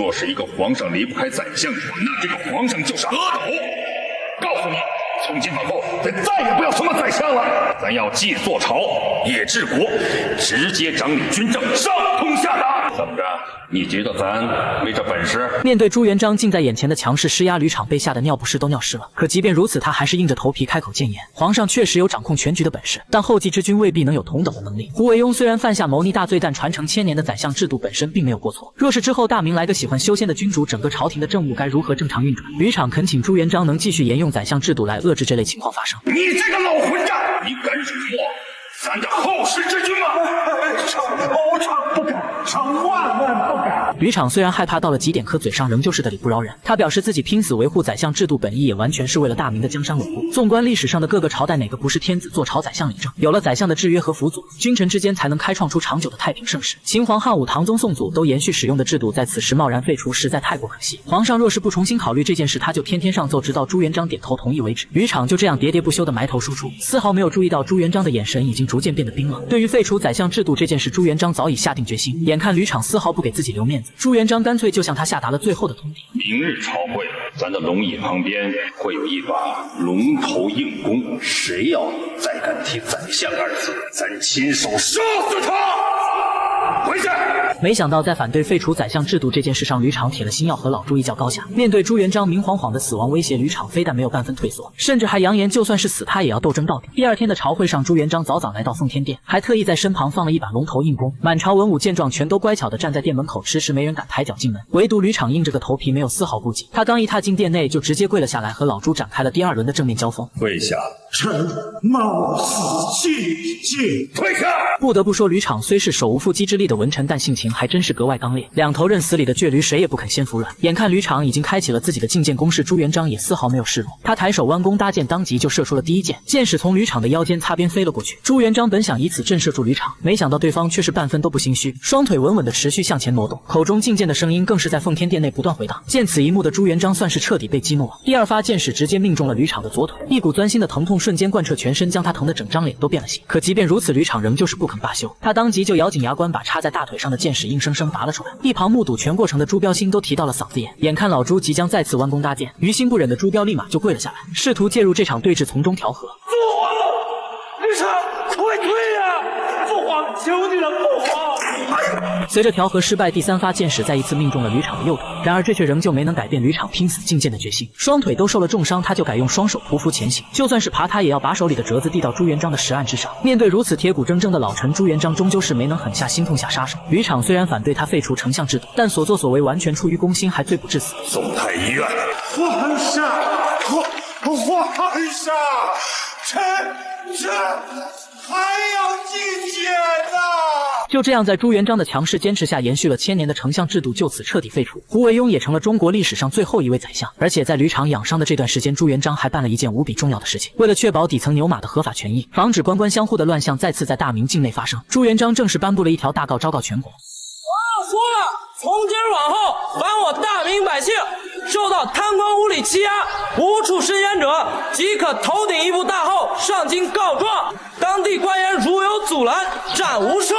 若是一个皇上离不开宰相，那这个皇上就是阿斗。告诉你，从今往后，咱再也不要什么宰相了，咱要既做朝也治国，直接掌理军政，上通下达。怎么着？你觉得咱没这本事？面对朱元璋近在眼前的强势施压，吕昶被吓得尿不湿都尿湿了。可即便如此，他还是硬着头皮开口谏言：皇上确实有掌控全局的本事，但后继之君未必能有同等的能力。胡惟庸虽然犯下谋逆大罪，但传承千年的宰相制度本身并没有过错。若是之后大明来个喜欢修仙的君主，整个朝廷的政务该如何正常运转？吕昶恳请朱元璋能继续沿用宰相制度来遏制这类情况发生。你这个老混账，你敢辱没咱的后世之君吗？臣不敢，臣万万不敢。吕昶虽然害怕到了极点，可嘴上仍旧是得理不饶人。他表示自己拼死维护宰相制度本意，也完全是为了大明的江山稳固。纵观历史上的各个朝代，哪个不是天子坐朝宰相领政？有了宰相的制约和辅佐，君臣之间才能开创出长久的太平盛世。秦皇汉武唐宗宋祖都延续使用的制度，在此时贸然废除，实在太过可惜。皇上若是不重新考虑这件事，他就天天上奏，直到朱元璋点头同意为止。吕昶就这样喋喋不休地埋头输出，丝毫没有注意到朱元璋的眼神已经逐渐变得冰冷。对于废除宰相制度这件事，朱元璋早已下定决心。眼看吕昶丝毫不给自己留面子，朱元璋干脆就向他下达了最后的通牒：明日朝会，咱的龙椅旁边会有一把龙头硬弓，谁要再敢提宰相二字，咱亲手杀死他！回去。没想到在反对废除宰相制度这件事上，吕昶铁了心要和老朱一较高下。面对朱元璋明晃晃的死亡威胁，吕昶非但没有半分退缩，甚至还扬言就算是死他也要斗争到底。第二天的朝会上，朱元璋早早来到奉天殿，还特意在身旁放了一把龙头硬弓。满朝文武见状，全都乖巧地站在殿门口，迟迟没人敢抬脚进门，唯独吕昶硬着个头皮，没有丝毫顾忌。他刚一踏进殿内，就直接跪了下来，和老朱展开了第二轮的正面交锋。跪下。臣冒死气戒。退下。不得不说，吕昶虽是手无缚鸡之力的文臣，但性情还真是格外刚烈。两头认死理的倔驴，谁也不肯先服软。眼看吕昶已经开启了自己的进谏攻势，朱元璋也丝毫没有示弱。他抬手弯弓搭箭，当即就射出了第一箭，箭矢从吕昶的腰间擦边飞了过去。朱元璋本想以此震慑住吕昶，没想到对方却是半分都不心虚，双腿稳稳地持续向前挪动，口中进谏的声音更是在奉天殿内不断回荡。见此一幕的朱元璋算是彻底被激怒了，第二发箭矢直接命中了吕昶的左腿，一股钻心的疼痛瞬间贯彻全身，将他疼得整张脸都变了形。可即便如此，吕昶仍旧是不肯罢休，他当即就咬紧牙关，把插在大腿上的箭矢硬生生拔了出来。一旁目睹全过程的朱标心都提到了嗓子眼，眼看老朱即将再次弯弓搭箭，于心不忍的朱标立马就跪了下来，试图介入这场对峙，从中调和。父皇，吕昶，快退呀！父皇，求你了，父皇！随着调和失败，第三发箭矢再一次命中了吕昶的右腿，然而这却仍旧没能改变吕昶拼死进谏的决心。双腿都受了重伤，他就改用双手匍匐前行，就算是爬他也要把手里的折子递到朱元璋的石案之上。面对如此铁骨铮铮的老臣，朱元璋终究是没能狠下心痛下杀手。吕昶虽然反对他废除丞相制度，但所作所为完全出于公心，还罪不至死。送太医院。皇上，皇上，臣还要进谏呐！就这样，在朱元璋的强势坚持下，延续了千年的丞相制度就此彻底废除。胡惟庸也成了中国历史上最后一位宰相。而且在吕昶养伤的这段时间，朱元璋还办了一件无比重要的事情。为了确保底层牛马的合法权益，防止官官相护的乱象再次在大明境内发生，朱元璋正式颁布了一条大诏，昭告全国：我说了，从今儿往后，凡我大明百姓受到贪官污吏欺压、无处伸冤者，即可头顶一部大号上京告状，当地官员如有阻拦，斩无赦。